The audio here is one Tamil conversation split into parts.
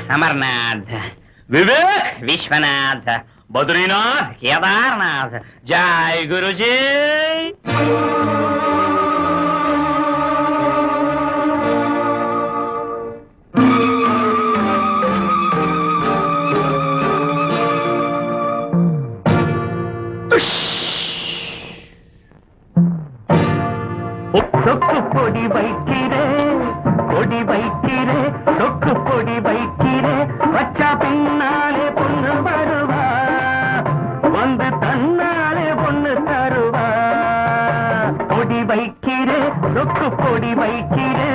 अमरनाथ, विवेक विश्वनाथ, बद्रीनाथ, केदारनाथ, जय गुरुजी। பொடி வைக்கிறே கொடி வைக்கிறே சொக்கு பொடி வைக்கிறே வச்சா பின்னாலே பொண்ணு வருவா வந்து தன்னாலே பொண்ணு தருவா பொடி வைக்கிறே சொக்கு பொடி வைக்கிறே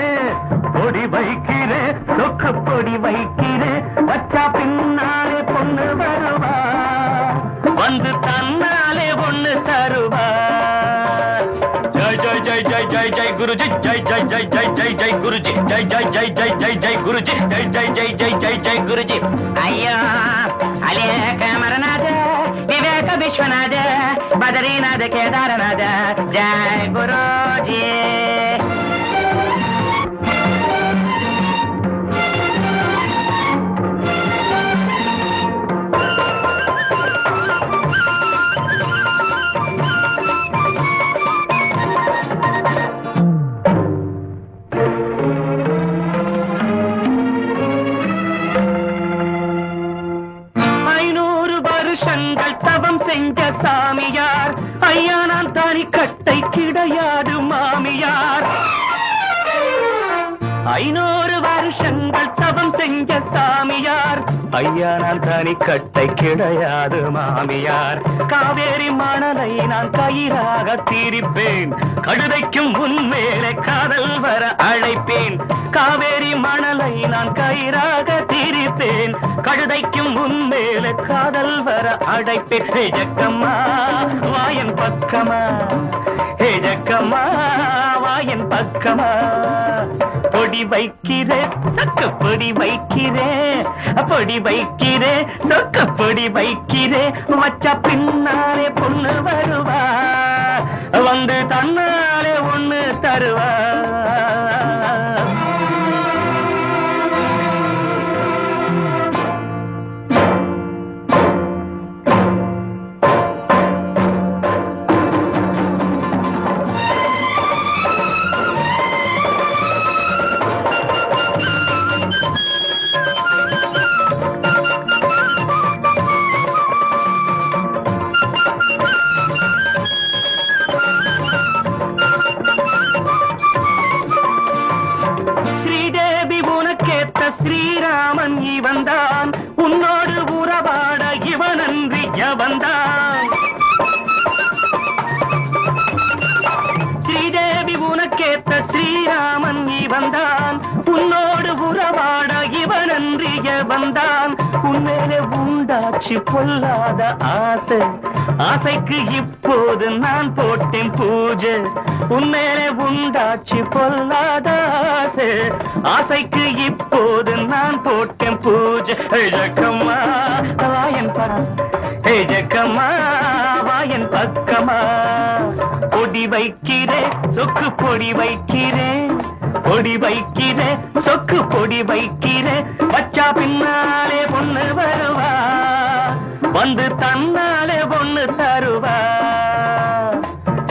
பொடி வைக்கிறே சொக்கு பொடி வைக்கிறே வச்சா பின்னாலே பொண்ணு வருவா வந்து தன்னாலே பொண்ணு தருவா जय जय जय जय जय गुरुजी जय जय जय जय जय जय गुरुजी जय जय जय जय जय जय गुरुजी जय जय जय जय जय जय गुरुजी अय्यो अलेख अमरनाथ विवेक विश्वनाथ बद्रीनाथ केदारनाथ जय गुरुजी தவம் செஞ்ச சாமியார் ஐயா நான் தானி கட்டை கிடையாது மாமியார் 500 வருஷங்கள் தவம் செஞ்ச சாமியார் ஐயா நான் தானி கட்டை கிடையாது மாமியார் காவேரி மணலை நான் கயிறாக தீரிப்பேன் கழுதைக்கும் உன்மேலே காதல் வர அழைப்பேன் காவேரி மணலை நான் கயிறாக தீரிப்பேன் கழுதைக்கும் உன்மேலே காதல் வர அழைப்பேன் ஹே ஜக்கம்மா வாயன் பக்கமா ஹே ஜக்கம்மா வாயன் பக்கமா பொடி வைக்கிறே சக்க பொடி வைக்கிறே பொடி வைக்கிறே சொக்க பொடி வைக்கிறே வச்சா பின்னாலே பொண்ணு வருவா வந்து தன்னாலே ஒண்ணு தருவா ஸ்ரீராமன் இவன்தான் உன்னோடு உறவாட இவனன்றி எவன்தான் ஸ்ரீதேவி உனக்கேத்த ஸ்ரீராமன் இவன்தான் உன்னோடு உறவாட இவனன்றி எவன்தான் உன்மேலே உண்டாச்சு பொல்லாத ஆசை ஆசைக்கு இப்போது நான் போட்டேன் பூஜை உன்மேலே உண்டாச்சு பொல்லாத ஆசை ஆசைக்கு இப்போது நான் போட்டேன் பூஜை ஜக்கம்மா வாயன் ஹே ஜக்கம்மா வாயன் பக்கமா பொடி வைக்கிறே சொக்கு பொடி வைக்கிறே பொடி வைக்கிறே சொக்கு பொடி வைக்கிறே வச்சா பின்னாலே பொண்ணு வருவா வந்து தன்னாலே பொண்ணு தருவா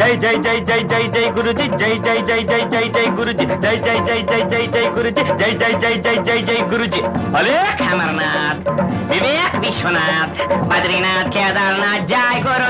जय जय जय जय जय जय गुरुजी जय जय जय जय जय जय गुरुजी जय जय जय जय जय जय गुरुजी जय जय जय जय जय जय गुरुजी अलेख अमरनाथ विवेक विश्वनाथ बद्रीनाथ केदारनाथ जय गुरु